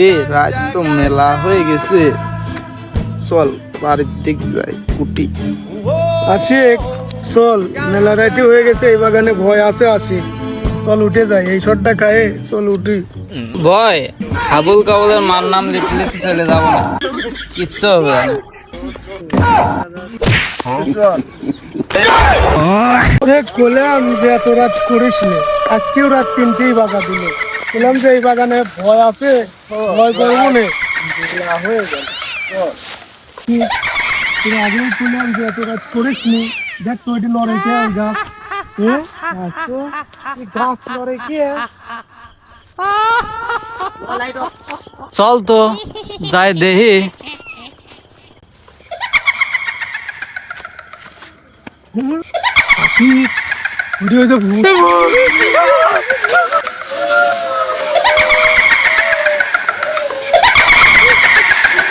এ রাত তো মেলা হয়ে গেছে, চল বাড়ির দিক যাই কুটি। আশিক চল, মেলা রাইতে হয়ে গেছে, এই বাগানে ভয় আছে। আসি চল উঠে যাই, এই শটটা খায়ে চল উঠি। ভয় হাবুল কাবুলের মার নাম লিখে লিখে চলে যাবো না, কিচ্ছু হবে না। চল ওরে বললাম যে এত রাত করিস নে, আজকেও রাত 3টেই বাজা দিল। বললাম যে এই বাগানে ভয় আছে, ভয় করবো নে। হয়ে গেল আগেও বললাম যে এত রাত করিস নি। দেখ তো এটি লড়ে কে গাছ, গাছ লড়ে কে। চল তো যাই দেখি। ভিডিও ভূত